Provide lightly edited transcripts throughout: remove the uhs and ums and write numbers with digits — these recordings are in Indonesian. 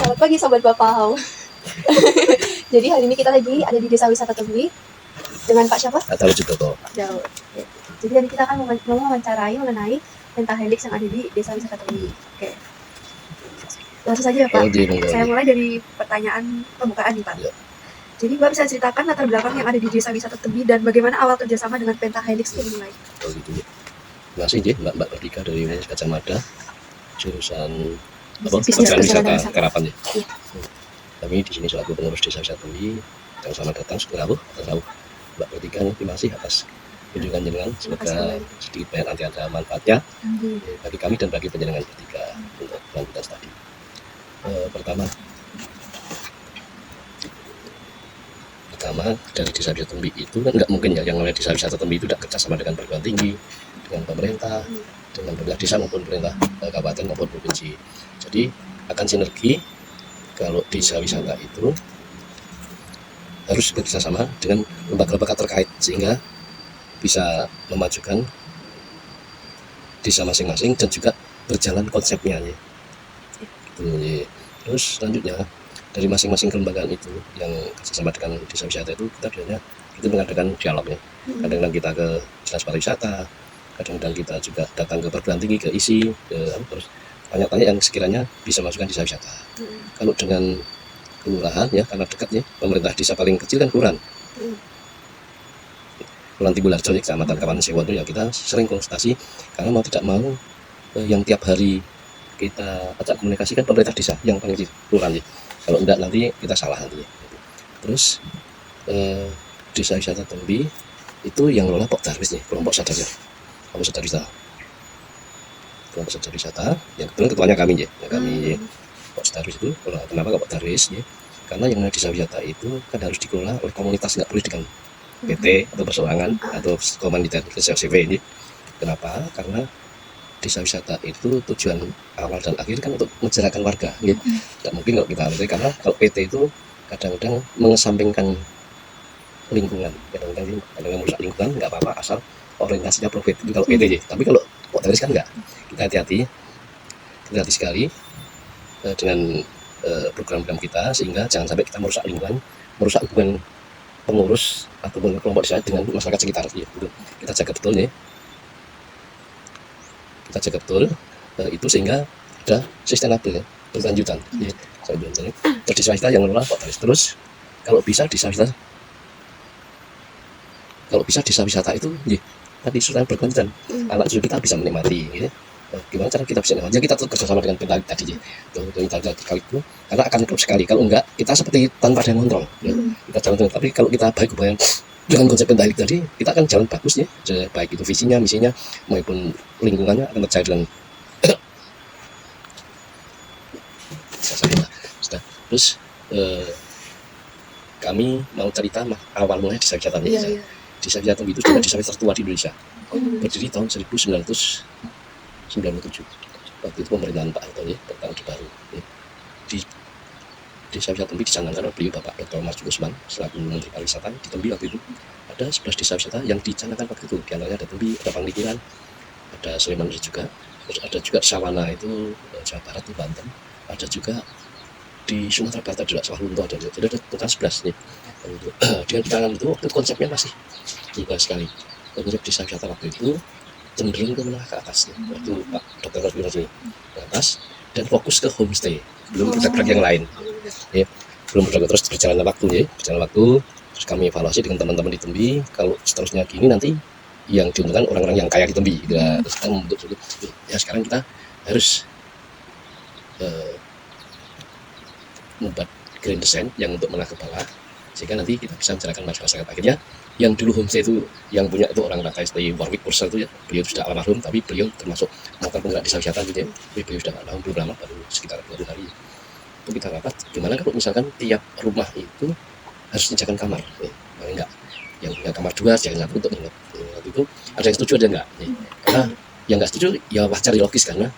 Selamat pagi Sobat Bapau. Jadi hari ini kita lagi ada di Desa Wisata Tembi dengan Pak siapa? Atau Jutoto. Jauh. Jadi hari kita akan mewawancarai mengenai pentahelix yang ada di Desa Wisata Tembi. Oke. Langsung saja ya Pak. Saya mulai dari pertanyaan pembukaan nih Pak. Ya. Jadi Mbak bisa ceritakan latar belakang yang ada di Desa Wisata Tembi dan bagaimana awal kerjasama dengan pentahelix itu dimulai? Oh gitu ya. Terima kasih Mbak Perdika dari Universitas Gajah Mada, jurusan wisata Karapan ya. Iya. Kami di sini selaku pengurus Desa Wisata Tembi, dan selamat datang sekarang Mbak Perdika. Terima kasih atas kunjungan jenengan. Semoga sedikit banyak nanti ada manfaatnya bagi kami dan bagi penjenengan Perdika untuk kelanjutan studi. Pertama dari Desa Wisata Tembi itu kan nggak mungkin ya yang namanya Desa Wisata Tembi itu tidak kerjasama dengan perguruan tinggi, dengan pemerintah, dengan pemerintah desa maupun pemerintah kabupaten maupun provinsi. Jadi akan sinergi kalau desa wisata itu harus bekerjasama dengan lembaga-lembaga terkait sehingga bisa memajukan desa masing-masing dan juga berjalan konsepnya ya. Terus selanjutnya dari masing-masing kelembagaan itu yang bersama dengan desa wisata itu kita biasanya itu mengadakan dialognya. Kadang-kadang kita ke dinas pariwisata, kadang-kadang kita juga datang ke perguruan tinggi, ke ISI, terus tanya-tanya yang sekiranya bisa masukkan desa wisata. Kalau dengan kelurahan ya, karena dekatnya pemerintah desa paling kecil kan kelurahan. Kelurahan Timbularjo ya, Kecamatan Kawanan Sewa itu ya kita sering konsultasi karena mau tidak mau yang tiap hari kita ajak komunikasi kan pemerintah desa yang paling kecil kelurahan ya. Kalau enggak nanti kita salah nanti ya. Terus Desa Wisata Tembi itu yang ngelola Pok Darwis nih, kelompok sadar ya. Kelompok sadar wisata. Kelompok sadar wisata yang kebetulan ketuanya kami ya. Kami ya. Pok Darwis itu kenapa Pok Darwis ya? Karena yang namanya desa wisata itu kan harus dikelola oleh komunitas, nggak boleh dengan PT atau perseorangan atau komunitas CSV ini. Kenapa? Karena desa wisata itu tujuan awal dan akhir kan untuk menjarakan warga gitu. Tidak mungkin kalau kita ambil, karena kalau PT itu kadang-kadang mengesampingkan lingkungan, kadang-kadang merusak lingkungan nggak apa-apa asal orientasinya profit itu kalau PT ya. Tapi kalau Darwis kan nggak. Kita hati-hati sekali dengan program-program kita sehingga jangan sampai kita merusak lingkungan, merusak hubungan pengurus ataupun kelompok desa dengan masyarakat sekitar ya. Kita jaga betul ya. Kita jaga betul itu sehingga ada sustainable ya, berlanjutan ya. Terus desa wisata yang mengelola Pak Darwis. Terus kalau bisa desa wisata itu ya, tadi sudah berkelanjutan, anak cucu kita bisa menikmati ya. Gimana cara kita bisa menikmati? Ya kita kerjasama dengan pentahelix tadi ya. Terkait itu karena akan klub sekali, kalau enggak kita seperti tanpa ada yang kontrol ya. Kita jalan, tapi kalau kita baik hubungan dengan konsep pentahelix tadi, kita akan jalan bagus ya, baik itu visinya, misinya maupun lingkungannya akan tercair dengan sudah. Terus kami mau cerita awal mulanya desa wisata ini. Desa wisata itu sudah desa wisata tertua di Indonesia. Berdiri tahun 1997. Waktu itu pemerintahan Pak Harto ya, Orde Baru. Di Desa Wisata Tembi dicanangkan oleh beliau Bapak Dr. Marzuki Usman selaku Menteri Pariwisata. Di Tembi waktu itu ada 11 desa wisata yang dicanangkan waktu itu. Di antaranya ada Tembi, ada Panglipuran, ada Sleman juga. Terus ada juga Sawana itu Jawa Barat di Banten. Ada juga di Sumatera Barat juga Sawalunto ada. Jadi ada total 11 nih. Dengan ditangan itu waktu itu konsepnya masih juga sekali. Konsep desa wisata waktu itu cenderung ke menengah ke atas ya. Waktu Pak Dr. Marzuki ke atas dan fokus ke homestay, belum produk yang lain ya, belum produk. Terus berjalan waktu terus kami evaluasi dengan teman-teman di Tembi, kalau seterusnya gini nanti yang diuntungkan orang-orang yang kaya di Tembi ya. Terus kita membentuk ya, sekarang kita harus membuat grand design yang untuk menengah ke bawah sehingga nanti kita bisa menjalankan masyarakat. Akhirnya yang dulu homestay itu yang punya itu orang Batak seperti Warwick Purcell itu ya, beliau sudah almarhum tapi beliau termasuk melakukan penggerak desa wisata gitu ya. Beliau sudah almarhum belum lama, baru sekitar 2 hari. Itu kita rapat gimana kalau misalkan tiap rumah itu harus disediakan kamar ya. Enggak yang punya kamar 2 jangan 1 untuk menginap. Waktu itu ada yang setuju ada enggak ya. Karena yang enggak setuju ya wajar, logis karena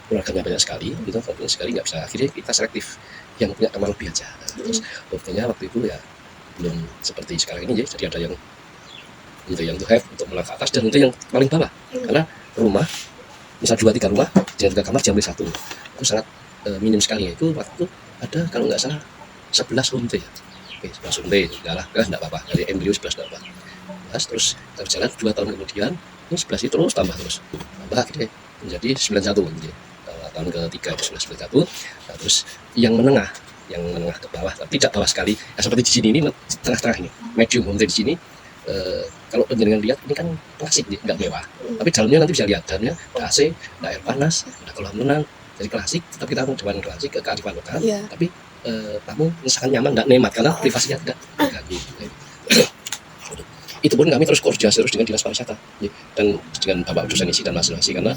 keluarganya banyak sekali gitu, banyak sekali nggak bisa. Akhirnya kita selektif yang punya kamar lebih aja. Terus buktinya waktu itu ya belum seperti sekarang ini ya, jadi ada yang untuk yang to have, untuk menengah ke atas, dan itu yang paling bawah. Karena rumah misal 2-3 rumah dengan 3 kamar jam 1 itu sangat minim sekali ya. Itu waktu ada kalau nggak salah 11 homestay ya. Oke, 11 homestay sudah lah, nggak apa-apa, dari embrio 11 nggak apa-apa. Terus berjalan 2 tahun kemudian ini 11 itu terus tambah akhirnya menjadi 91 gitu. Tahun ketiga itu 91. Nah, terus yang menengah ke bawah, tapi tidak bawah sekali. Nah, seperti di sini ini tengah-tengah ini, medium homestay di sini. Kalau penjenengan lihat ini kan klasik, nggak mewah, tapi dalamnya nanti bisa lihat dalamnya ada AC, ada air panas, ada kolam renang, jadi klasik. Tapi kita dengan klasik ke kearifan lokal, tapi tamu sangat nyaman, nggak nemat karena privasinya tidak terganggu. Itu pun kami terus koordinasi terus dengan dinas pariwisata dan dengan bapak dosen isi dan mahasiswa karena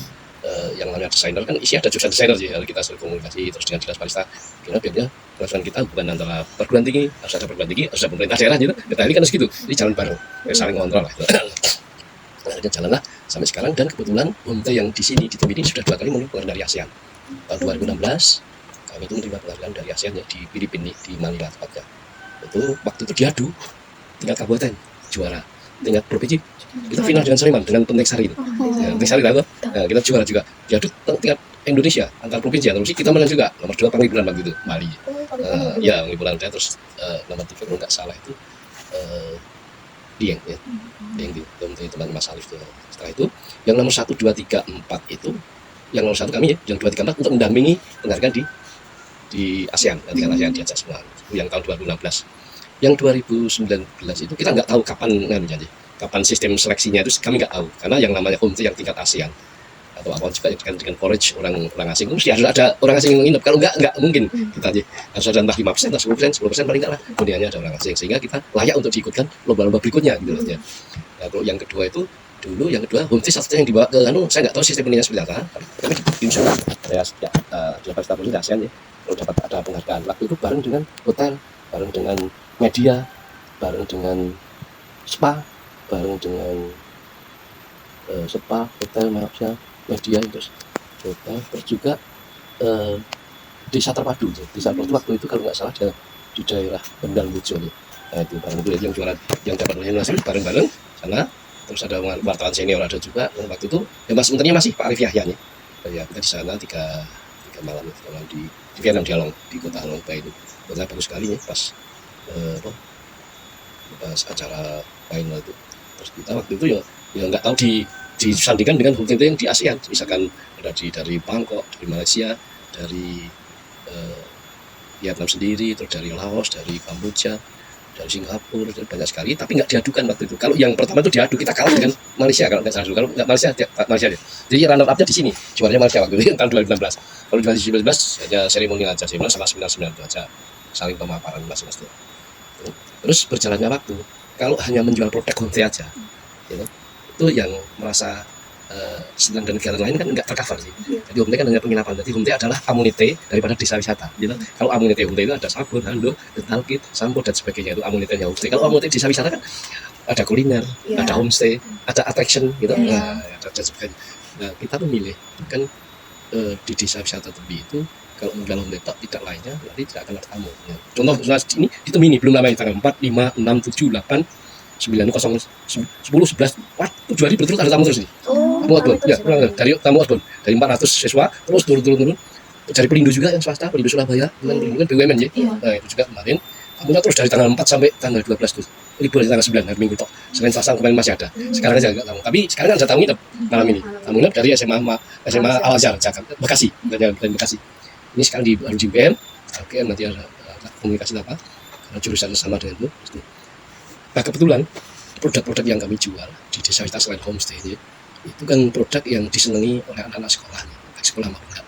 yang namanya desainer kan isi ada jurusan desainer sih, kita sering komunikasi terus dengan dinas pariwisata karena biarnya perasaan kita bukan antara perguruan tinggi, harus ada perguruan tinggi, harus ada pemerintah daerah gitu, kita ini kan segitu, jadi jalan bareng, saling kontrol lah. Nah, jalanlah sampai sekarang dan kebetulan homestay yang di sini di tim ini sudah 2 kali menerima penghargaan dari ASEAN. Tahun 2016 kami itu menerima penghargaan dari ASEAN ya, di Filipina di Manila tepatnya. Itu waktu itu diadu tingkat kabupaten juara, tingkat provinsi kita final dengan Sleman dengan Pentek Sari itu. Pentek Sari lah, nah, kita juara juga. Diadu tingkat Indonesia antar provinsi ya, terus kita menang juga nomor 2 Panglipuran waktu itu Bali. Ya Panglipuran saya terus nomor 3 kalau nggak salah itu Dieng ya. Dieng di teman Mas Alif ya. Setelah itu yang nomor 1, 2, 3, 4 itu yang nomor 1 kami ya, yang 2, 3, 4 untuk mendampingi penghargaan di ASEAN, tingkat ASEAN diajak semua. Yang tahun 2016. Yang 2019 itu kita nggak tahu kapan sistem seleksinya itu kami nggak tahu karena yang namanya homestay yang tingkat ASEAN atau apa juga dengan forage orang asing itu mesti harus ada orang asing yang nginep, kalau nggak mungkin kita aja harus ada entah 5% atau 10% paling nggak lah kemudiannya ada orang asing sehingga kita layak untuk diikutkan lomba-lomba berikutnya gitu aja. Nah, kalau yang kedua itu dulu yang kedua homestay satu yang dibawa ke saya nggak tahu sistem ininya seperti apa, tapi insya Allah saya dapat status di ASEAN ya, kalau dapat ada penghargaan waktu itu bareng dengan hotel, bareng dengan media, bareng dengan spa, bareng dengan spa, hotel, maksudnya media, terus hotel, terus juga desa terpadu. Desa terpadu waktu itu kalau nggak salah di daerah Kendal Mujo nih. Nah itu bareng itu yang jualan, yang dapat nominasi bareng-bareng sana. Terus ada wartawan senior ada juga. Dan waktu itu ya sebenarnya masih Pak Arif Yahya nih. Ya kita di sana tiga malam di Vietnam Dialog di kota Halong Bay itu. Benar bagus sekali nih pas acara final itu. Terus kita waktu itu ya nggak tahu disandingkan dengan homestay yang di ASEAN, misalkan ada dari Bangkok, dari Malaysia, dari Vietnam sendiri, terus dari Laos, dari Kamboja, dari Singapura, dari banyak sekali, tapi nggak diadukan waktu itu. Kalau yang pertama itu diadu, kita kalah dengan Malaysia kalau nggak salah. Kalau nggak Malaysia deh. Jadi runner up-nya di sini, juaranya Malaysia waktu itu tahun 2016. Kalau 2019 hanya seremoni aja, sama 99 itu aja, saling pemaparan masing-masing. Terus berjalannya waktu, kalau hanya menjual produk homestay aja, gitu, itu yang merasa senang dan kegiatan lain kan nggak tercover sih. Jadi homestay kan hanya penginapan. Jadi homestay adalah amunite daripada desa wisata. Gitu. Kalau amunite homestay itu ada sabun, handuk, dental kit, sampo dan sebagainya, itu amunitenya homestay. Kalau amunite desa wisata kan ada kuliner, ada homestay, ada attraction, gitu, dan sebagainya. Nah kita memilih kan di desa wisata Tembi itu kalau menjual homestay tidak lainnya nanti tidak akan ada tamu. Ya. Contoh ini di Tembi ini belum namanya tanggal 4, 5, 6, 7, 8, 9, 0, 10, 11, 7 hari berturut ada tamu terus nih. Tamu outbound, ya, dari tamu outbound, dari 400 siswa terus turun. Dari Pelindo juga yang swasta, Pelindo Surabaya, dengan Pelindo kan BUMN ya. Nah itu juga kemarin, tamunya terus dari tanggal 4 sampai tanggal 12 tuh. Libur dari tanggal 9 hari Minggu tok. Senin Selasa kemarin masih ada. Sekarang aja enggak tamu. Tapi sekarang kan ada tamu nginep malam ini. Tamu nginep dari SMA Al Azhar Jakarta, Bekasi, dari Bekasi. Ini sekarang di UGM. Oke, nanti ada komunikasi apa? Karena jurusan sama dengan itu. Nah kebetulan produk-produk yang kami jual di desa wisata selain homestay ini, itu kan produk yang disenangi oleh anak-anak sekolah, baik sekolah maupun enggak.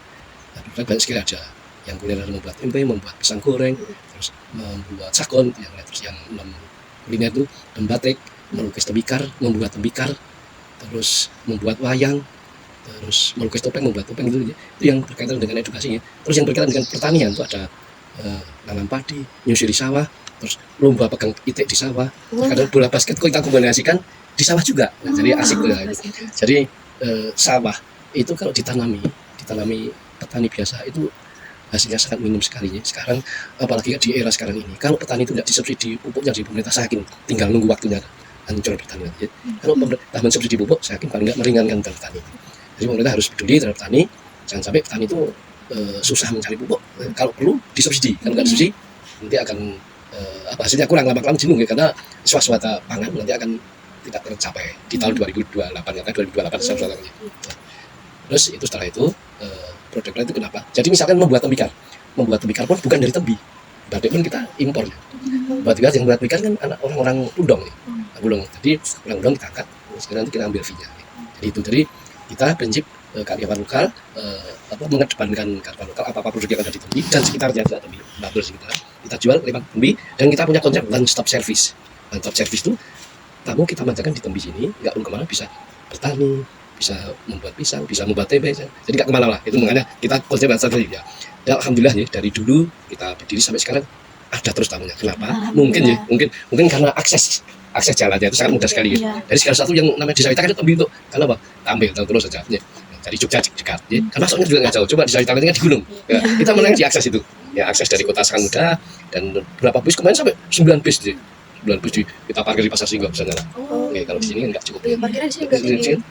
Nah, produk banyak sekali ada yang kuliner membuat tempe, membuat pisang goreng, terus membuat sakon, yang 6 kuliner itu, dan batik, melukis tembikar, membuat tembikar, terus membuat wayang, terus melukis topeng, membuat topeng itu yang berkaitan dengan edukasinya. Terus yang berkaitan dengan pertanian itu ada nanam padi, nyusuri sawah, terus lomba pegang itik di sawah, kadang bola basket kita kombinasikan di sawah juga. Nah, jadi asik lah. Jadi sawah itu kalau ditanami petani biasa itu hasilnya sangat minim sekali ya. Sekarang apalagi di era sekarang ini, kalau petani itu tidak disubsidi pupuknya di pemerintah, saya yakin tinggal nunggu waktunya hancur pertanian ya. Kalau pemerintah mensubsidi pupuk, saya yakin paling nggak meringankan petani. Jadi pemerintah harus peduli terhadap petani, jangan sampai petani itu susah mencari pupuk, kalau perlu disubsidi. Kalau nggak disubsidi nanti akan hasilnya kurang, lama-lama jenuh ya, karena swasembada pangan nanti akan tidak tercapai di tahun 2028 katanya 2028 swasembadanya. Terus itu setelah itu produk lain itu kenapa? Jadi misalkan membuat tembikar pun bukan dari tembi, batik pun kita impor. Buat yang buat tembikar kan anak orang-orang Pudong nih, Bulong. Jadi orang Pudong kita angkat, sekarang nanti kita ambil fee-nya. Jadi itu, jadi kita prinsip kearifan lokal, mengedepankan kearifan lokal, apa produk yang ada di tembi dan sekitarnya tidak tembi, Batur sekitar kita jual lewat tembi, dan kita punya konsep one stop service. One stop service itu tamu kita manjakan di tembi sini, nggak perlu kemana, bisa bertani, bisa membuat pisang, bisa membuat tempe, jadi nggak kemana lah. Itu makanya kita konsep one stop service ya. Dan alhamdulillah ya, dari dulu kita berdiri sampai sekarang ada terus tamunya. Kenapa? Mungkin karena akses jalannya itu sangat mudah sekali ya. Dari segala satu yang namanya desa kita kan tembi untuk karena apa? Tampil terus saja ya. Dari Jogja dekat ya. Karena masuknya juga nggak jauh. Coba di desa kita kan di gunung ya. Kita menang di akses itu ya, akses dari kota sangat mudah, dan berapa bis kemarin sampai 9 bis ya. 9 bis kita parkir di Pasar Singgo misalnya lah. Oke, kalau di sini kan nggak cukup. Parkiran di sini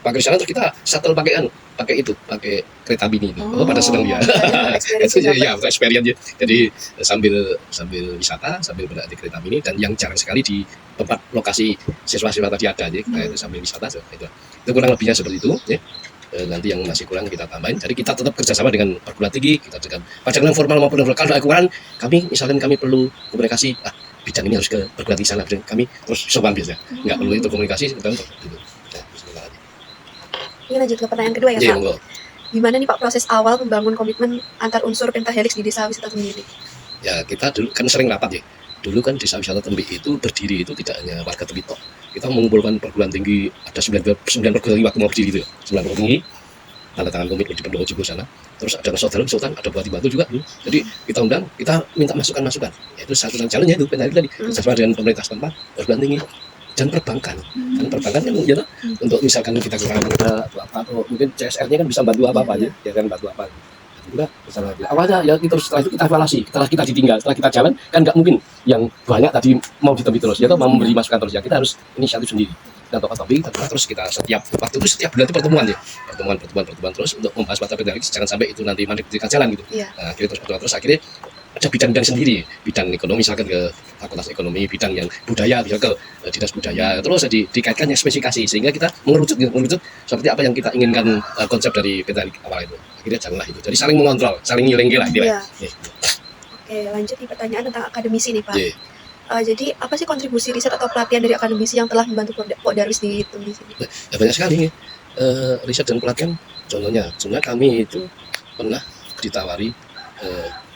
parkir di sana terus kita shuttle pakai kereta mini itu. Pada senang dia. Itu ya untuk experience ya. Jadi sambil wisata, sambil berada di kereta mini, dan yang jarang sekali di tempat lokasi siswa-siswa tadi ada aja, kita itu sambil wisata itu kurang lebihnya seperti itu ya. Nanti yang masih kurang kita tambahin. Jadi kita tetap kerjasama dengan perguruan tinggi, kita dengan pajak formal maupun informal. Kalau ada kekurangan, kami perlu komunikasi, bidang ini harus ke perguruan tinggi sana, kami terus sopan biasa, nggak perlu itu komunikasi kita untuk itu. Ini lanjut ke pertanyaan kedua ya Pak. Gimana nih Pak proses awal membangun komitmen antar unsur Pentahelix di Desa Wisata Tembi ini? Ya kita dulu kan sering rapat ya. Dulu kan Desa Wisata Tembi itu berdiri itu tidak hanya warga Tembi toh. Kita mengumpulkan perguruan tinggi, ada 9 perguruan tinggi waktu mau berdiri itu ya. 9 perguruan tinggi, tanda tangan komitmen di Pendopo Jogja sana. Terus ada saudara Sultan, ada Bupati Batu juga. Jadi kita undang, kita minta masukan-masukan. Yaitu satu jalannya itu Pentahelix tadi. Kerjasama dengan pemerintah setempat, perguruan tinggi, dan perbankan. Dan perbankan kan ya, untuk misalkan kita kekurangan atau mungkin CSR-nya kan bisa bantu apa-apa aja, ya kan, bantu apa. Juga misalnya awalnya ya setelah itu kita evaluasi, setelah kita ditinggal, setelah kita jalan kan nggak mungkin yang banyak tadi mau ditembi terus ya, mau memberi masukan terus ya, kita harus inisiatif sendiri. Dan tokoh-tokoh terus kita setiap waktu itu setiap bulan itu pertemuan terus untuk membahas materi Pentahelix, jangan sampai itu nanti mandek di jalan gitu. Nah, akhirnya terus akhirnya ada bidang-bidang sendiri, bidang ekonomi misalkan ke fakultas ekonomi, bidang yang budaya bisa ke dinas budaya, terus dikaitkan yang spesifikasi sehingga kita mengerucut seperti apa yang kita inginkan, konsep dari Pentahelix awal itu. Akhirnya jalanlah itu. Jadi saling mengontrol, saling ngiling lah. Oke, lanjut di pertanyaan tentang akademisi nih Pak. Jadi apa sih kontribusi riset atau pelatihan dari akademisi yang telah membantu Pok Darwis di Tembi sini? Ya banyak sekali riset dan pelatihan. Contohnya kami itu pernah ditawari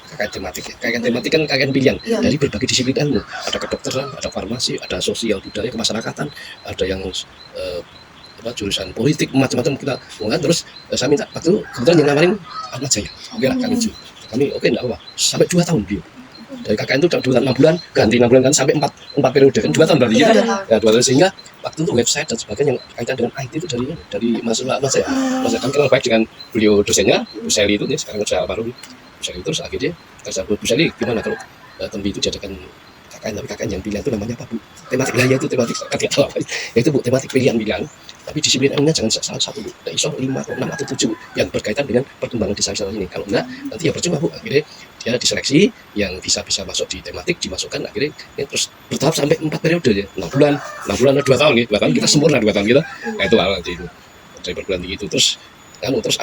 KKN tematik ya. KKN tematik kan KKN pilihan dari berbagai disiplin ilmu. Ada kedokteran, ada farmasi, ada sosial budaya kemasyarakatan, ada yang jurusan politik, macam-macam kita ngomongkan. Terus saya minta waktu kebetulan yang nawarin Ahmad Jaya. Oke lah kami oke enggak apa-apa. Sampai 2 tahun dia. Dari KKN itu 2 tahun 6 bulan, ganti 6 bulan kan sampai 4 periode kan 2 tahun berarti ya. Ya 2 tahun, sehingga waktu itu website dan sebagainya yang kaitan dengan IT itu dari Mas Jaya. Mas Jaya kan kenal baik dengan beliau dosennya, Bu Seli itu ya, sekarang udah almarhum. Terus akhirnya kita Bu Seli gimana kalau Tembi itu jadikan KKN, tapi KKN yang pilihan itu namanya apa Bu? Tematik lah ya, itu tematik tidak tahu apa. Ya itu Bu, tematik pilihan, tapi disiplin ilmunya jangan salah satu Bu. ISO 5 atau 6 atau 7 yang berkaitan dengan perkembangan desa wisata ini. Kalau enggak nanti ya percuma Bu. Akhirnya dia diseleksi yang bisa masuk di tematik, dimasukkan akhirnya ya, terus bertahap sampai 4 periode ya. 6 bulan atau 2 tahun ya. 2 tahun kita sempurna 2 tahun kita. Nah itu awal dari perguruan tinggi itu. Terus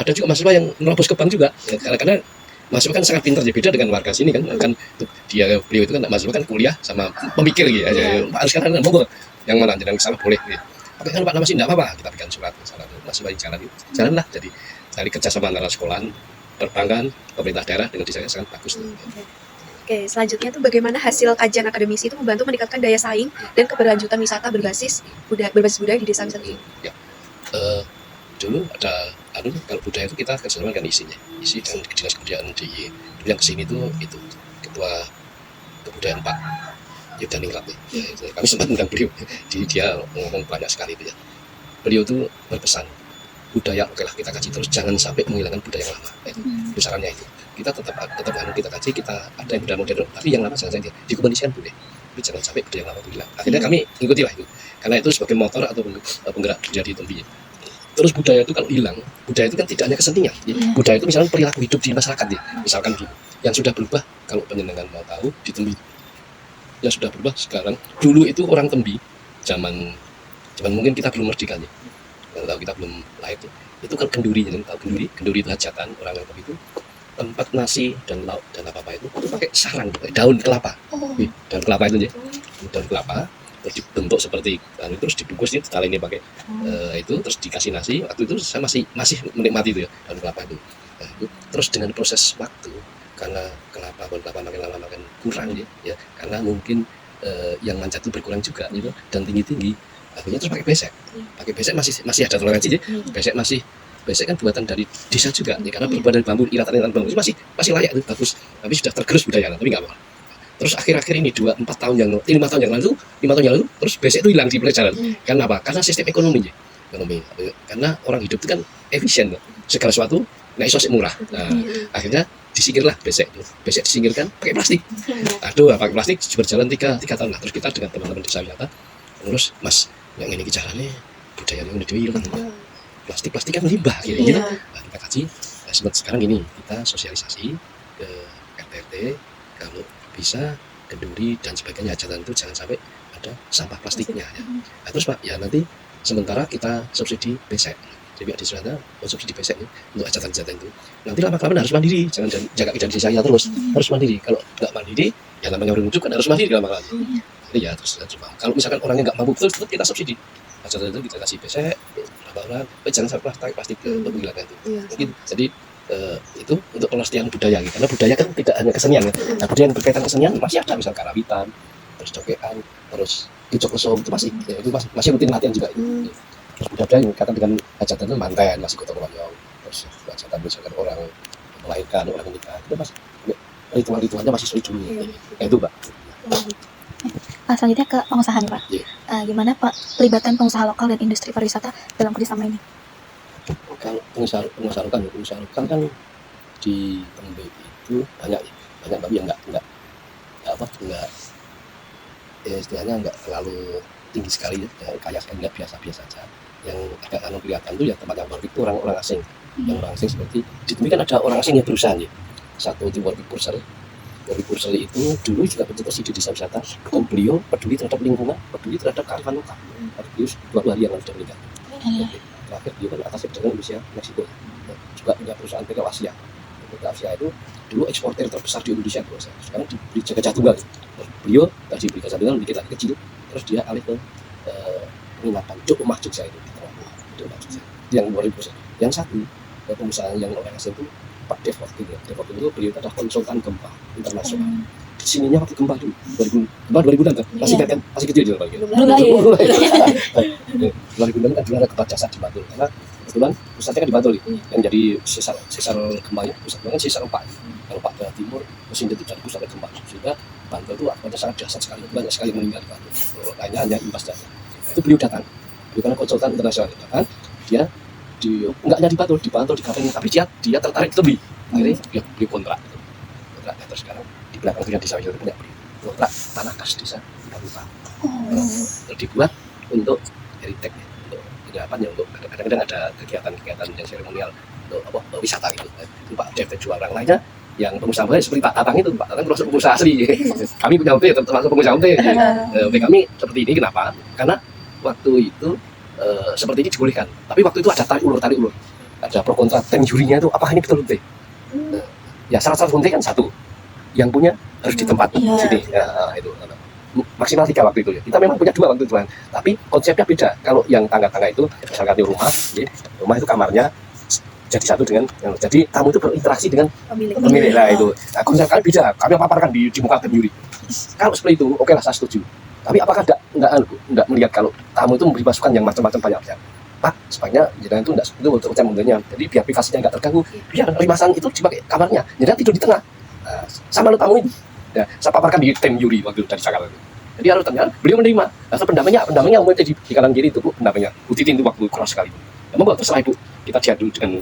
ada juga mahasiswa yang nerobos ke bank juga. Ya, karena mahasiswa kan sangat pintar ya, beda dengan warga sini kan beliau itu kan mahasiswa kan kuliah sama pemikir gitu ya. Pak sekarang kan monggo yang mana yang salah boleh gitu. Oke kan Pak nama sih enggak apa-apa, kita berikan surat salah mahasiswa yang jalanlah. Jadi dari kerjasama antara sekolahan, perbankan, pemerintah daerah dengan desa sangat bagus. Oke, selanjutnya itu bagaimana hasil kajian akademisi itu membantu meningkatkan daya saing dan keberlanjutan wisata berbasis budaya di desa wisata ini? Ya, dulu ada kalau budaya itu kita kerjasama dengan isi dan dinas kebudayaan DIY. Dulu yang kesini itu ketua kebudayaan Pak Yudhaningrat ya, kami sempat mengundang beliau, dia ngomong banyak sekali itu ya. Beliau itu berpesan budaya oke lah kita kaji terus, jangan sampai menghilangkan budaya yang lama. Itu sarannya itu. Kita tetap kita kaji, kita ada yang budaya modern, tapi yang lama jangan dikomunikasikan boleh. Tapi jangan sampai budaya yang lama itu hilang. Akhirnya kami ikutilah itu, karena itu sebagai motor atau penggerak budaya di Tembi. Terus budaya itu kalau hilang, budaya itu kan tidak hanya kesenian. Budaya itu misalnya perilaku hidup di masyarakat ya. Misalkan gitu. Yang sudah berubah, kalau penjenengan mau tahu di Tembi. Yang sudah berubah sekarang. Dulu itu orang Tembi, zaman mungkin kita belum merdeka ya. Kalau kita belum lahir itu kan kenduri, jadi tahu kenduri itu hajatan orang Tembi itu tempat nasi dan lauk dan apa itu pakai sarang, pakai daun kelapa. Daun kelapa itu ya. Daun kelapa terus dibentuk seperti terus dibungkus ini tali ini pakai itu terus dikasih nasi. Waktu itu saya masih menikmati itu ya, daun kelapa itu. Nah, itu terus dengan proses waktu karena pohon kelapa makin lama makin kurang ya karena mungkin yang manjat itu berkurang juga gitu dan tinggi akhirnya terus pakai besek masih ada toleransi ya. Besek kan buatan dari desa juga ya, karena berbuat dari bambu, iratan bambu masih layak itu bagus, tapi sudah tergerus budaya tapi nggak apa. Terus akhir-akhir ini 5 tahun yang lalu terus besek itu hilang di pelajaran. Karena apa? Karena sistem ekonomi karena orang hidup itu kan efisien, segala sesuatu nggak iso murah. Nah, akhirnya disingkirlah besek disingkirkan pakai plastik. Pakai plastik berjalan 3 tahun lah. Terus kita dengan teman-teman desa wisata terus Mas yang ini caranya budaya yang udah hilang. Plastik kan limbah gitu. Nah, kita kaji sekarang gini, kita sosialisasi ke RT kalau bisa kenduri dan sebagainya hajatan itu jangan sampai ada sampah plastiknya ya. Nah, terus Pak ya nanti sementara kita subsidi besek. Jadi di sana subsidi besek ini untuk hajatan itu. Nanti lama-kelamaan harus mandiri, jangan jaga idan desa saya terus. Harus mandiri. Kalau nggak mandiri ya namanya orang hidup kan harus mandiri lama-kelamaan. Jadi ya terus kalau misalkan orangnya nggak mampu betul kita subsidi. Hajatan itu kita kasih besek orang, jangan sampai plastik untuk menghilangkan itu. Mungkin jadi itu untuk pelestarian budaya gitu. Karena budaya kan tidak hanya kesenian ya. Nah, budaya yang berkaitan kesenian masih ada, misal karawitan, terus cokean, terus kicok lesong itu masih rutin latihan juga. Terus budaya yang berkaitan dengan hajatan itu manten, masih gotong royong, terus hajatan misalkan orang melahirkan, orang menikah, itu masih ritual-ritualnya masih sulit dulu. Itu Pak. Selanjutnya ke pengusaha nih Pak. Gimana Pak pelibatan pengusaha lokal dan industri pariwisata dalam kerjasama ini? Kalau pengusaha lokal kan di Tembe itu banyak tapi yang enggak istilahnya enggak terlalu tinggi sekali ya, kayak enggak biasa saja. Yang agak kelihatan itu ya tempat yang baru itu orang asing. Yang orang asing seperti di Tembe kan ada orang asing yang berusaha ya. Satu itu Warwick Purcell itu dulu juga bertugas di desa wisata. Beliau peduli terhadap lingkungan, peduli terhadap kearifan lokal. Beliau 2 hari yang lalu sudah meninggal. Terakhir dia kan atas perjalanan Indonesia Meksiko, juga punya perusahaan PT Asia. PT Asia itu dulu eksportir terbesar di Indonesia sekarang diberi jaga tunggal. Beliau tadi diberi jaga tunggal dikit lagi kecil, terus dia alih ke penginapan Rumah Jogja itu yang 2000%. Yang satu pengusaha yang orang asing itu Pak Devot itu beliau adalah konsultan gempa internasional. Di sininya waktu gempa itu 2000-an masih kecil juga Pak. 2000-an kan ada gempa dasar di Bantul karena kebetulan pusatnya kan di Bantul yang jadi sesar gempa pusatnya kan sesar 4 yang Pak ke timur mesin itu jadi pusat gempa sehingga Bantul itu ada sangat dahsyat sekali, banyak sekali meninggal di Bantul. Lainnya hanya imbas dasar. Itu beliau datang karena konsultan internasional datang, dia enggak hanya di Bantul di Kabupaten, tapi dia tertarik di Tembi. Akhirnya dia beli kontrak terus sekarang di belakang punya desa itu punya kontrak tanah kas desa Kabupaten. Terus dibuat untuk heritage untuk penyerapannya, untuk kadang-kadang ada kegiatan yang seremonial untuk wisata gitu. Pak Dev dan orang lainnya yang pengusaha seperti Pak Tatang itu, Pak Tatang termasuk pengusaha asli. Kami punya UT termasuk pengusaha UT. Kami seperti ini kenapa? Karena waktu itu seperti ini dibolehkan, tapi waktu itu ada tarik ulur, ada pro kontra tem jurinya itu apakah ini betul UT? Ya syarat-syarat UT kan satu, yang punya harus di tempat sini. Ya, itu maksimal 3 waktu itu ya. Kita memang punya 2 waktu itu kan, tapi konsepnya beda. Kalau yang tangga-tangga itu misalkan di rumah itu kamarnya jadi satu dengan jadi tamu itu berinteraksi dengan pemilik lah itu. Nah, konsep kami beda, kami paparkan di muka tem juri. Kalau seperti itu, oke lah saya setuju. Tapi apakah enggak melihat kalau tamu itu memberi masukan yang macam-macam banyak ya? Pak, sebaiknya jangan itu enggak seperti itu untuk kecamannya. Jadi biar privasinya enggak terganggu, biar rimasan itu dipakai kamarnya. Jadi tidur di tengah. Nah, sama lo tamu itu. Ya, saya paparkan di tim juri waktu dari Jakarta. Jadi harus ternyata beliau menerima. Nah, pendampingnya umumnya di kanan kiri itu Bu, pendampingnya. Bu Titin itu waktu keras sekali. Memang waktu setelah Ibu kita diadu dengan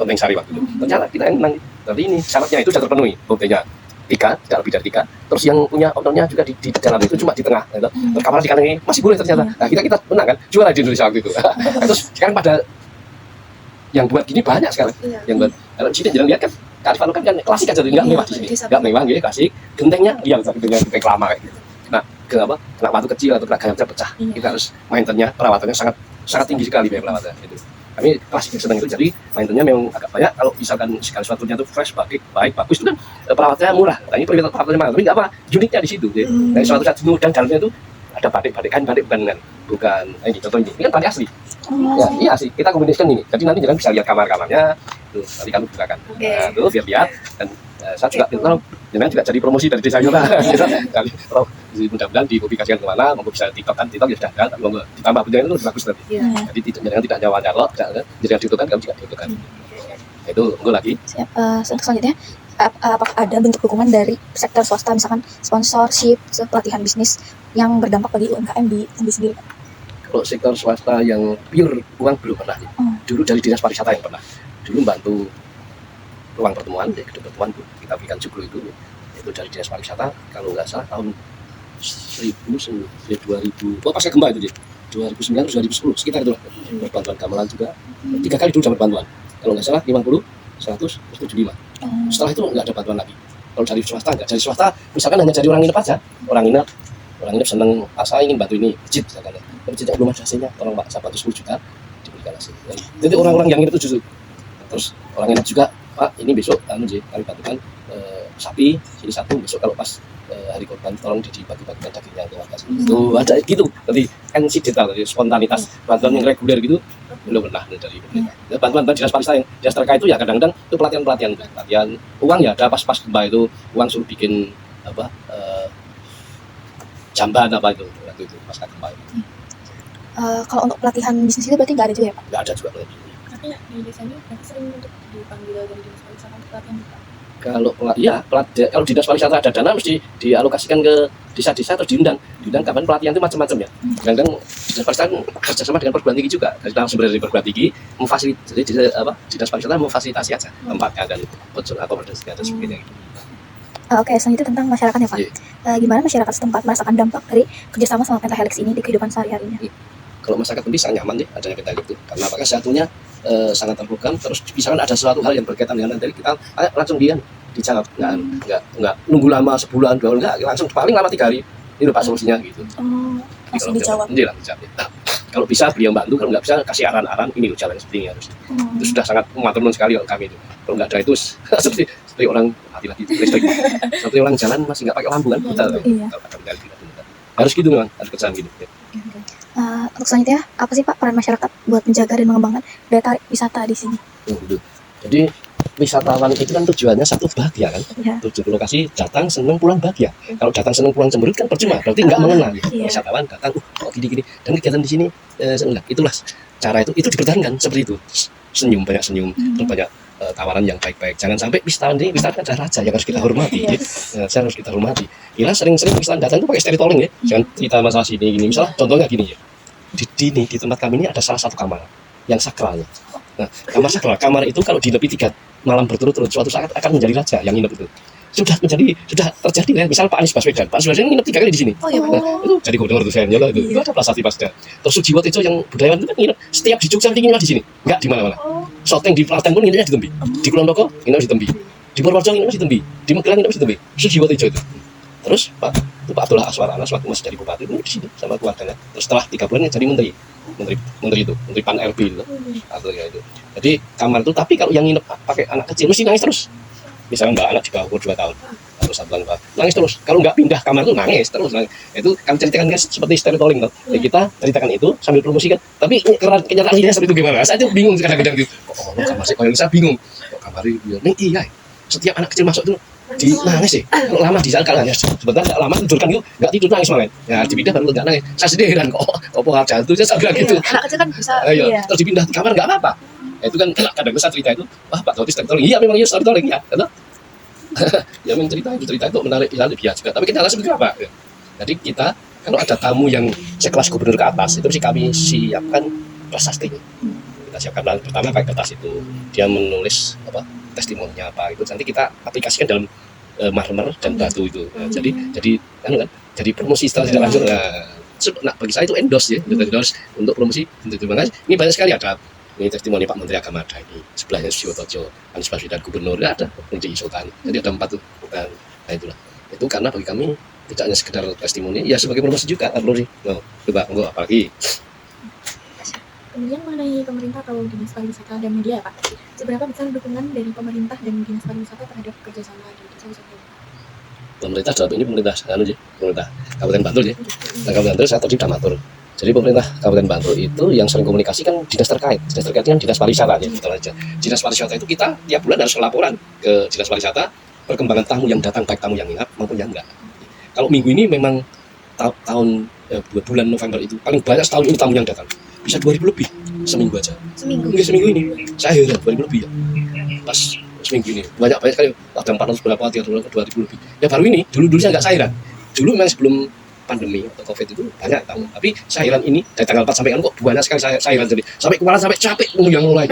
Tenteng Sari waktu itu. Ternyata kita yang menang. Tapi ini syaratnya itu sudah terpenuhi. Buktinya 3, tidak lebih dari 3. Terus yang punya outdoornya juga di dalam itu cuma di tengah. Gitu. Terus kamar di kanan ini masih boleh ternyata. Nah, kita menang kan, juara di Indonesia waktu itu. Terus sekarang pada yang buat gini banyak sekarang. Iya. Yang buat kalau di sini jangan lihat kan kearifan lokal kan klasik aja tuh, nggak Iya, mewah di sini, desa nggak mewah gitu, klasik. Gentengnya iya genteng lama kayak gitu. Nah, kenapa? Kena batu kecil atau kena gayam pecah, Iya. kita harus maintenance perawatannya sangat tinggi sekali biaya perawatan itu. Kami klasik senang itu, jadi maintenance memang agak banyak. Kalau misalkan sekali suatunya itu fresh, baik, bagus itu kan perawatannya murah. Nah, ini perawatannya mahal, tapi nggak apa, uniknya di situ. Nah, suatu saat jenuh dan dalamnya itu ada batik kan, batik bukan ini contoh ini kan batik asli. Ya, iya sih, kita kombinasikan ini. Jadi nanti jangan bisa lihat kamar-kamarnya. Tuh, nanti kami bukakan. Oke. Nah, tuh biar lihat dan saya juga tolong jangan juga jadi promosi dari desa kita. Kalau mudah-mudahan dipublikasikan kemana, mau bisa TikTok ya sudah ada, tapi mau ditambah bentuknya itu lebih bagus nanti. Iya. Jadi tidak nyawa nyalok, jadi diutuhkan kami juga diutuhkan. Itu enggak lagi. Siap. Selanjutnya, apakah ada bentuk dukungan dari sektor swasta, misalkan sponsorship, pelatihan bisnis yang berdampak bagi UMKM di Jambi sendiri? Kalau sektor swasta yang pure uang belum pernah. Dulu dari dinas pariwisata yang pernah. Dulu bantu ruang pertemuan, di gedung pertemuan kita berikan jublu itu dari dinas pariwisata, kalau nggak salah tahun 2000, pasca gempa itu 2009 2010 sekitar itu. Bantuan gamelan juga 3 kali dulu dapat bantuan, kalau nggak salah 50, 100, 75. Setelah itu nggak ada bantuan lagi. Kalau dari swasta nggak, dari swasta misalkan hanya dari orang nginep aja, orang nginep seneng, saya ingin bantu ini masjid misalkan, masjidnya belum ada hasilnya, tolong Pak, saya bantu 10 juta diberikan hasil. Jadi orang-orang yang nginep itu justru, terus orang nginep juga, Pak ini besok kami bantukan sapi sini 1, besok kalau pas hari korban tolong dibagi-bagikan dagingnya ke warga sini. Tuh ada gitu, nanti insidental, spontanitas, bantuan yang reguler gitu belum pernah dari pemerintah. Bantuan dinas pariwisata yang dinas terkait itu ya kadang-kadang itu pelatihan uang ya ada pas gempa itu uang suruh bikin apa jamban apa itu waktu itu pas gempa itu. Kalau untuk pelatihan bisnis itu berarti nggak ada juga ya Pak? Nggak ada juga. Tapi ya di desanya berarti sering untuk dipanggil dari dinas pariwisata untuk pelatihan juga. Kalau dinas pariwisata ada dana mesti dialokasikan ke desa-desa terus diundang kapan pelatihan itu macam-macam ya. Kadang-kadang dinas pariwisata kerjasama dengan perguruan tinggi juga, dari sumber dari perguruan tinggi memfasilitasi, jadi dinas pariwisata memfasilitasi aja tempatnya dan akomodasi dan sebagainya. Oke, selanjutnya tentang masyarakat ya Pak. Gimana masyarakat setempat merasakan dampak dari kerjasama sama Pentahelix ini di kehidupan sehari-harinya? Kalau masyarakat lebih sangat nyaman deh adanya Pentahelix itu, karena apakah satunya sangat terprogram, terus misalkan ada sesuatu hal yang berkaitan dengan Pentahelix kita langsung dijawab, nggak nunggu lama sebulan 2 bulan, nggak, langsung paling lama 3 hari ini Pak solusinya gitu. Langsung dijawab. Ini lah dijawab. Nah, kalau bisa beliau bantu, kalau nggak bisa kasih arahan ini loh jalan seperti ini harus. Itu sudah sangat mengatur sekali kami itu. Kalau nggak ada itu seperti orang mati lagi listrik, seperti orang jalan masih nggak pakai lampu kan, kita harus gitu memang, harus kerjaan gitu. Untuk selanjutnya, apa sih Pak peran masyarakat buat menjaga dan mengembangkan daya tarik wisata di sini? Gitu. Jadi wisatawan itu kan tujuannya satu bahagia kan, tujuan lokasi datang seneng pulang bahagia. Kalau datang seneng pulang cemberut kan percuma, berarti nggak mengenal. Wisatawan datang, kok gini-gini, dan kegiatan di sini seneng. Itulah cara itu dipertahankan seperti itu. Banyak senyum, terus banyak tawaran yang baik-baik. Jangan sampai wisatawan ada raja yang harus kita hormati. Harus kita hormati. Kira sering-sering wisatawan datang itu pakai storytelling ya. Jangan cerita masalah sini gini. Misalnya contohnya gini ya. Di tempat kami ini ada salah satu kamar yang sakralnya. Nah, kamar itu kalau dinepi 3 malam berturut-turut suatu saat akan menjadi raja yang nginep itu. Sudah terjadi ya. Misal Pak Anies Baswedan nginep 3 kali di sini. Itu jadi gubernur tuh saya nyala itu. Itu ada prasasti pasca. Terus Sujiwo Tejo yang budayawan itu kan nginep setiap di Jogja nginep di sini. Enggak di mana-mana. Soteng di Klaten pun nginepnya di Tembi. Di Kulon Toko nginep di Tembi. Di Purworejo nginep di Tembi. Di Magelang nginep di Tembi. Sujiwo Tejo itu. Terus Pak Abdullah Aswar Anas waktu masih jadi bupati nginep di sini sama keluarganya. Terus setelah 3 bulan jadi menteri itu, menteri Pan RB itu. Atau ya itu. Jadi kamar itu, tapi kalau yang nginep pakai anak kecil mesti nangis terus. Misalnya Mbak anak di bawah umur 2 tahun atau 1 tahun nangis terus. Kalau nggak pindah kamar itu nangis terus. Itu kami ceritakan kan seperti storytelling. Ya, kita ceritakan itu sambil promosikan. Tapi kenyataannya seperti itu gimana? Saya tuh bingung kadang-kadang gitu. Kok kamar sih? Kalau saya bingung. Kok kamar ini? Iya. Setiap anak kecil masuk itu nangis sih. Kalau lama di sana kalahnya sebentar nggak lama tidurkan itu nggak tidur nangis malah. Ya dipindah baru nggak nangis. Saya sendiri heran kok pohon jantung saya bilang gitu. Anak kecil kan bisa. Terus dipindah di kamar nggak apa-apa. Itu kan kadang saya cerita itu, wah Pak Toti storytelling. Iya memang iya storytelling ya. Ya memang cerita itu menarik biasa juga. Tapi kita seperti apa? Jadi kita kalau ada tamu yang sekelas gubernur ke atas itu mesti kami siapkan prasastinya. Kita siapkan pertama pakai kertas itu, dia menulis testimoninya apa itu, nanti kita aplikasikan dalam marmer dan batu itu. Jadi promosi setelah tidak langsung. Nah bagi saya itu endorse ya, endorse untuk promosi. Ini banyak sekali ada Ini testimoni Pak Menteri Agama ada ini, sebelahnya Susilo Anies Baswedan Gubernur ada di Sultan. Jadi ada 4 tuh. Nah itulah. Itu karena bagi kami tidak hanya sekedar testimoni, ya sebagai promosi juga kan bro sih. Coba enggak apalagi. Kemudian mengenai pemerintah atau dinas pariwisata dan media ya Pak, seberapa besar dukungan dari pemerintah dan dinas pariwisata terhadap kerjasama di desa wisata? Pemerintah dalam ini pemerintah pemerintah Kabupaten Bantul ya. Nah, Kabupaten Bantul saya tadi sudah matur. Jadi pemerintah Kabupaten Bantul itu yang sering komunikasi kan dinas terkait. Dinas terkait kan dinas pariwisata ya, gitu aja. Dinas pariwisata itu kita tiap bulan harus laporan ke dinas pariwisata perkembangan tamu yang datang, baik tamu yang inap maupun yang enggak. Kalau minggu ini memang tahun bulan November itu paling banyak setahun ini tamu yang datang. Bisa 2.000 lebih seminggu aja. Seminggu? Enggak, seminggu ini. Saya heran 2.000 lebih ya. Pas seminggu ini banyak sekali, ada 400 berapa, 300 2.000 lebih. Ya baru ini, dulu saya nggak heran. Dulu memang sebelum pandemi atau COVID itu banyak tamu. Tapi saya heran ini dari tanggal 4 sampai kan kok banyak sekali saya heran jadi sampai kepala sampai capek yang mulai.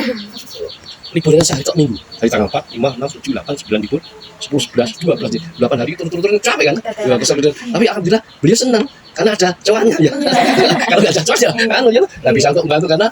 Liburnya sehari tok minggu. Dari tanggal 4, 5, 6, 7, 8, 9 libur, 10, 11, 12, 8 hari turun capek kan. Ya, tapi alhamdulillah beliau senang karena ada cuannya ya. Kalau nggak ada cuannya, ya nggak bisa untuk membantu karena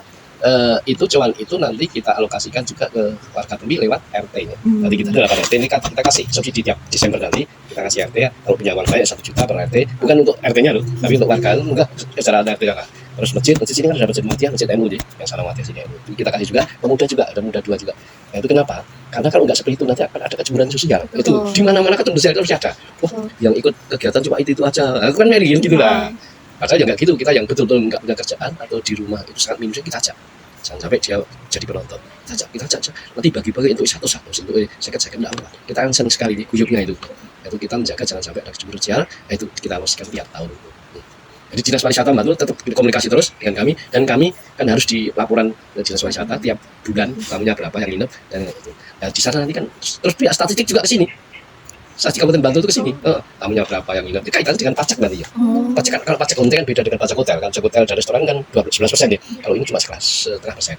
itu cuan itu nanti kita alokasikan juga ke warga Tembi lewat RT-nya. Nanti kita dapat RT ini kita kasih subsidi tiap Desember nanti kita kasih RT ya. Kalau punya uang banyak 1 juta per RT, bukan untuk RT-nya loh, tapi untuk warga itu enggak secara ada RT enggak. Terus masjid sini kan ada masjid Muhammadiyah, masjid MU yang sana Muhammadiyah sini MU. Kita kasih juga pemuda juga, ada muda 2 juga. Nah itu kenapa? Karena kalau nggak seperti itu nanti akan ada kecemburuan sosial. Itu di mana-mana ketemu sosial harus ada. Wah, yang ikut kegiatan cuma itu aja. Aku kan meriin gitu lah. Padahal ya nggak gitu, kita yang betul-betul nggak punya kerjaan atau di rumah itu sangat minusnya kita ajak. Jangan sampai dia jadi penonton. Kita ajak. Nanti bagi-bagi untuk satu-satu, untuk second enggak apa. Kita kan senang sekali di guyupnya itu. Itu kita menjaga jangan sampai ada kecemburuan sosial. Nah, itu kita alokasikan tiap tahun. Jadi dinas pariwisata Bantul tetap komunikasi terus dengan kami dan kami kan harus di laporan dinas pariwisata tiap bulan tamunya berapa yang nginep dan itu. Nah, di sana nanti kan terus pihak statistik juga ke sini. Statistik Kabupaten Bantul itu ke sini. Tamunya berapa yang nginep. Kaitannya dengan pajak nanti ya. Pajak kan, kalau pajak hotel kan beda dengan pajak hotel kan. Pajak hotel dan restoran kan 11% ya. Kalau ini cuma setengah persen.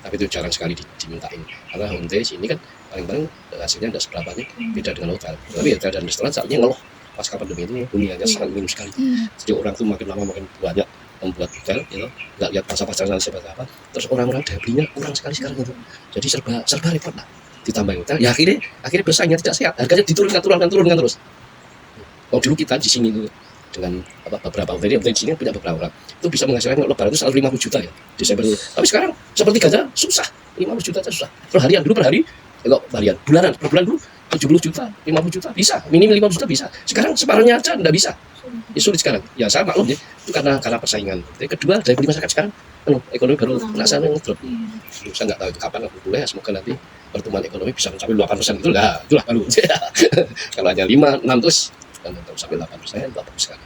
Tapi itu jarang sekali dimintain. Karena hotel sini kan paling-paling hasilnya tidak seberapa nih. Beda dengan hotel. Tapi hotel dan restoran saatnya ngeluh. Pasca pandemi itu huniannya sangat minim sekali. Jadi orang tuh makin lama makin banyak membuat hotel, gitu, nggak lihat pasar-pasar seperti apa. Terus orang-orang daya belinya kurang sekali sekarang itu. Jadi serba repot lah. Ditambah hotel, ya akhirnya bersaingnya tidak sehat. Harganya diturunkan terus. Kalau dulu kita di sini tuh dengan beberapa hotel di sini punya beberapa orang itu bisa menghasilkan lebaran itu 150 juta ya Desember itu. Tapi sekarang sepertiga aja susah, 50 juta aja susah. Per harian dulu per hari, kalau harian bulanan per bulan dulu 70 juta, 50 juta bisa, minim 50 juta bisa. Sekarang separuhnya aja enggak bisa. Ya, sulit sekarang. Ya saya maklum ya, itu karena persaingan. Yang kedua, daya beli masyarakat sekarang ekonomi baru rasanya ngedrop. Saya nggak tahu itu kapan aku boleh, semoga nanti pertumbuhan ekonomi bisa mencapai 8% itu lah, itulah baru. Kalau hanya 5, 6 terus kan sampai 8%, bagus sekali.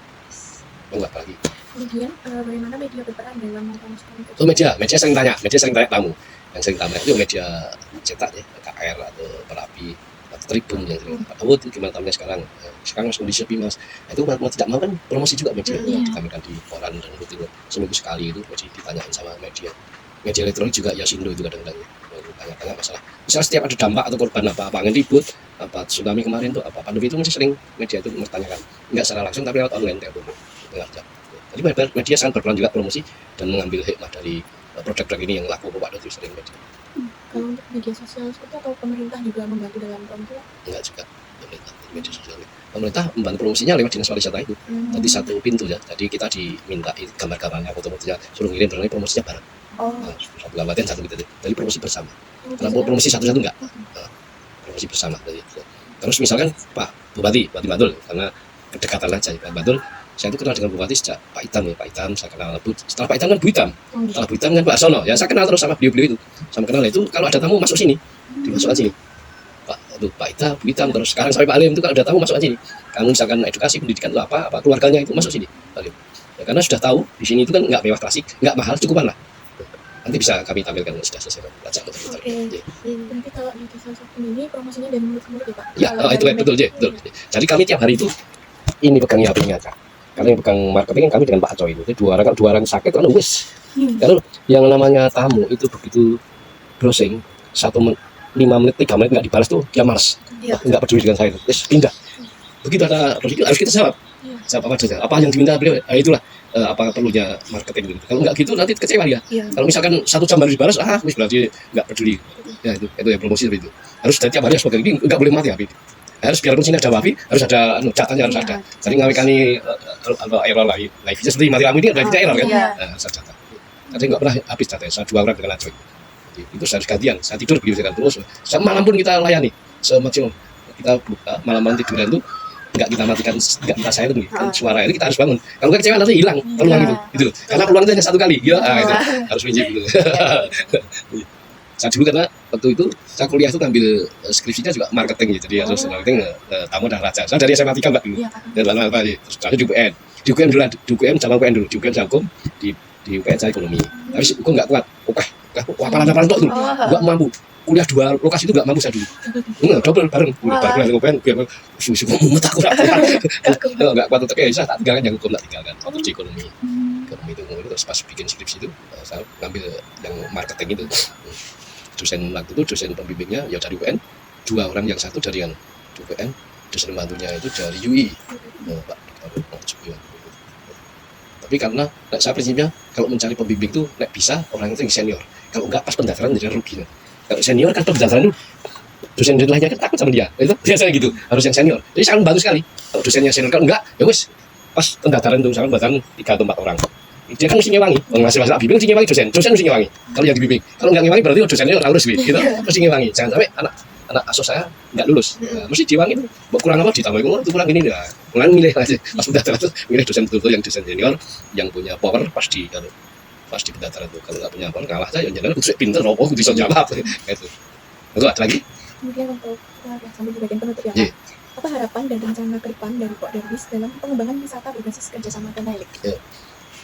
Enggak lagi. Kemudian bagaimana media berperan dalam mempromosikan itu? Oh media sering tanya tamu. Yang sering tanya itu media cetak ya, KR atau Perapi. Tribun yang Pak Dawud itu gimana tamunya sekarang masuk di Sepi mas. Nah, itu mau tidak mau kan promosi juga media. Kami kan di koran dan rutin seminggu sekali itu jadi ditanyain sama media elektronik juga ya Sindo itu kadang-kadang tanya-tanya masalah misalnya setiap ada dampak atau korban apa angin ribut apa tsunami kemarin tuh apa pandemi itu masih sering media itu bertanyakan nggak secara langsung tapi lewat online telepon. Jadi media sangat berperan juga promosi dan mengambil hikmah dari produk-produk ini yang laku Pak Dawud sering media. Kalau untuk media sosial seperti atau pemerintah juga membantu dalam promosi? Enggak juga media sosial. Pemerintah membantu promosinya lewat dinas pariwisata itu. Jadi satu pintu ya. Jadi kita diminta gambar-gambarnya, foto-fotonya, suruh ngirim terus promosinya bareng. Satu latihan satu gitu. Jadi promosi bersama. Karena promosi satu-satu enggak. Promosi bersama tadi. Terus misalkan Pak Bupati Bantul karena kedekatan aja Pak Bantul. Saya itu kenal dengan Bupati sejak Pak Itam saya kenal setelah Pak Itam kan Bu Itam, setelah Bu Itam kan Pak Sono, ya saya kenal terus sama beliau itu, sama kenal itu kalau ada tamu masuk sini, dimasukkan sini, Pak Itam, Bu Itam, terus sekarang sampai Pak Alim itu kalau ada tamu masukkan sini, kamu misalkan edukasi pendidikan itu apa keluarganya itu masuk sini, Pak Alim, ya, karena sudah tahu di sini itu kan nggak mewah klasik, nggak mahal, cukupan lah, nanti bisa kami tampilkan sudah selesai baca betul. Nanti kalau di desa ini promosinya dari mulut ke mulut ya Pak? Ya, itu betul. Jadi kami tiap hari itu ini pegang HP-nya aja. Karena yang pegang marketing kami dengan Pak Acoy itu. Jadi dua orang sakit kan wis. Kalau yang namanya tamu itu begitu browsing 5 menit 3 menit nggak dibalas tuh dia malas. Nggak peduli dengan saya. Terus pindah. Begitu ada begitu harus kita jawab. Jawab apa saja. Apa yang diminta beliau? Itulah apa perlunya marketing gitu. Kalau nggak gitu nanti kecewa dia. Iya. Kalau misalkan 1 jam harus dibalas, wis berarti nggak peduli. Ya itu ya promosi seperti itu. Harus setiap hari harus pegang ini, nggak boleh mati HP. Harus biarpun sini ada wifi, harus ada catanya harus ada. Jadi ngawekani error live seperti mati lampu ini berarti error kan. Nah, saya catat. Tadi nggak pernah habis catanya, saya 2 orang dengan Android. Jadi, itu harus gantian. Saya tidur begitu terus. Malam pun kita layani semacam kita buka malam tiduran itu nggak kita matikan, nggak kita silent gitu. Suara ini kita harus bangun. Kalau nggak kecewa nanti hilang peluang itu loh. Karena peluang itu hanya 1 kali. Ya, itu harus minjem gitu. Saya dulu karena waktu itu saya kuliah itu ngambil skripsinya juga marketing gitu. Jadi harus marketing tamu dan raja. Saya dari SMA 3 Mbak dulu. Dan lalu apa sih? Terus saya di UPN. Di UPN dulu, di UPN sama UPN dulu. Di UPN saya hukum, di UPN saya ekonomi. Tapi hukum nggak kuat. Apalan tuh nggak mampu. Kuliah 2 lokasi itu nggak mampu saya dulu. Double bareng UPN susu mumet aku nggak kuat untuk saya tak tinggalkan yang hukum tak tinggalkan di ekonomi itu terus pas bikin skripsi itu saya ngambil yang marketing itu. Dosen waktu itu dosen pembimbingnya ya dari UN, 2 orang, yang satu dari yang UN, dosen pembantunya itu dari UI, Pak. Tapi karena saya prinsipnya kalau mencari pembimbing itu bisa orang itu yang senior, kalau enggak pas pendaftaran jadi rugi. Kalau senior kan pendaftaran itu dosen lainnya kan takut sama dia, itu biasanya gitu, harus yang senior. Jadi sangat membantu sekali kalau dosennya senior. Kalau enggak ya wis pas pendaftaran itu misalkan pendaftaran 3 atau 4 orang, dia kan mesti ngewangi, ngasih bimbing mesti ngewangi dosen mesti ngewangi. Kalau yang dibimbing, kalau nggak ngewangi berarti dosennya harus gitu, mesti ngewangi. Jangan sampai anak asuh saya nggak lulus, mesti diwangi. Kurang apa ditambahin, itu kurang ini dah. Mulai milih aja pas pendaftaran itu, milih dosen betul-betul yang dosen senior, yang punya power pasti pendaftaran itu. Kalau nggak punya power kalah aja, jangan kudu pinter, kudu bisa jawab gitu. Itu ada lagi. Kemudian untuk sambil di bagian penutup ya, apa harapan dan rencana ke depan dari Pak Darwis dalam pengembangan wisata berbasis kerjasama Pentahelix?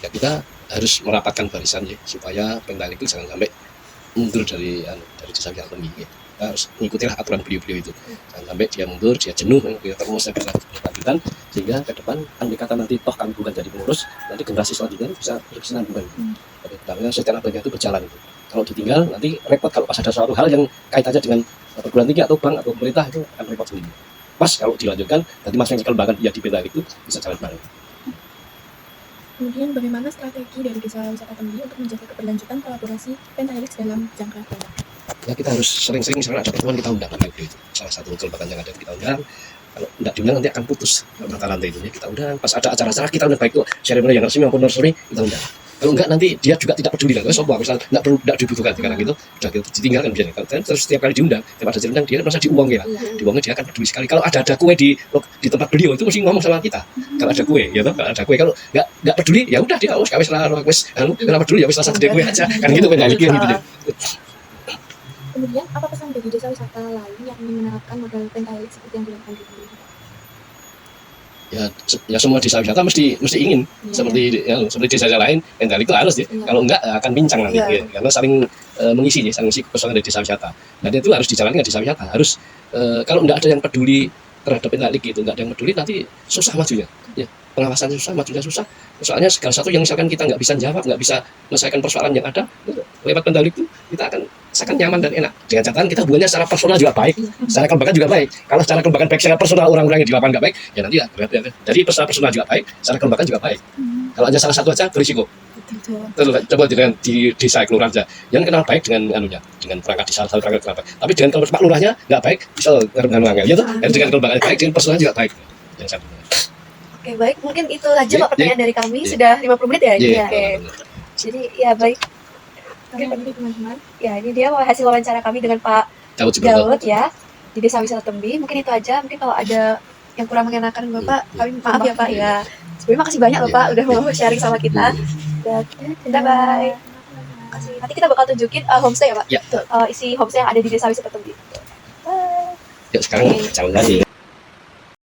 Ya kita harus merapatkan barisan ya, supaya Pentahelix itu jangan sampai mundur dari desa wisata Tembi. Kita harus mengikutilah aturan beliau-beliau itu. Jangan sampai dia mundur, dia jenuh, dia terus berkelanjutan, sehingga ke depan andai kata nanti toh kami bukan jadi pengurus, nanti generasi selanjutnya bisa berkesinambungan. Jadi pertamanya secara bagian itu berjalan itu. Kalau ditinggal nanti repot kalau pas ada suatu hal yang kaitannya dengan perguruan tinggi atau bank atau pemerintah, itu akan repot sendiri. Pas kalau dilanjutkan, nanti mas yang dikembangkan ya di Pentahelix itu bisa jalan bareng. Kemudian bagaimana strategi dari desa wisata Tembi untuk menjaga keberlanjutan kolaborasi Pentahelix dalam jangka panjang? Ya kita harus sering-sering misalnya ada pertemuan kita undang itu salah satu kelembagaan yang ada kita undang. Kalau tidak diundang nanti akan putus mata rantai itu. Kita undang, pas ada acara-acara kita undang, baik itu ceremony yang resmi maupun nursery kita undang. Kalau enggak nanti dia juga tidak peduli lah. Sobat misal tidak dibutuhkan sekarang gitu, sudah gitu ditinggalkan biasanya. Kalau terus setiap kali diundang, setiap ada diundang dia merasa diuangnya lah. Diuangnya dia akan peduli sekali. Kalau ada kue di tempat beliau itu mesti ngomong sama kita. Kalau ada kue, ya toh, kalau ada kue, kalau enggak peduli ya udah dia harus kawis lah, kenapa peduli ya wis satu kue aja. Kan gitu Pentahelix gitu deh. Kemudian apa pesan bagi desa wisata lain yang ingin menerapkan modal Pentahelix seperti yang dilakukan di Tembi? Ya semua desa wisata mesti ingin seperti desa lain. Pentahelix itu harus ya. Kalau enggak akan pincang nanti karena saling mengisi kekosongan dari desa wisata. Nah itu harus dijalankan desa wisata. Harus kalau enggak ada yang peduli terhadap Pentahelix gitu, enggak ada yang peduli, nanti susah majunya. Ya, pengawasan susah, majunya susah. Soalnya segala sesuatu yang misalkan kita nggak bisa jawab, nggak bisa menyelesaikan persoalan yang ada, lewat Pentahelix itu kita akan rasakan nyaman dan enak. Dengan catatan kita hubungannya secara personal juga baik, secara kelembagaan juga baik. Kalau secara kelembagaan baik, secara personal orang-orang yang di lapangan nggak baik, ya nanti ya berat. Jadi secara personal juga baik, secara kelembagaan juga baik. Kalau hanya salah satu aja berisiko. Coba dengan di desa kelurahan aja, yang kenal baik dengan dengan perangkat desa, perangkat kenal baik. Tapi dengan Pak Lurahnya nggak baik, bisa dengan ya tuh. Dengan kelembagaan baik, dengan personal juga baik. Yang satu. Oke, baik, mungkin itu aja Pak pertanyaan dari kami. Sudah 50 menit ya? Oke. Jadi ya baik. Mungkin teman-teman, ya ini dia hasil wawancara kami dengan Pak Daud ya di Desa Wisata Tembi. Mungkin itu aja. Mungkin kalau ada yang kurang mengenakan Bapak, kami maaf ya Pak ya. Sebelumnya makasih banyak loh Pak udah mau sharing sama kita. Bye. Nanti kita bakal tunjukin homestay ya Pak. Ya. Isi homestay yang ada di Desa Wisata Tembi. Bye. Yuk sekarang calon lagi.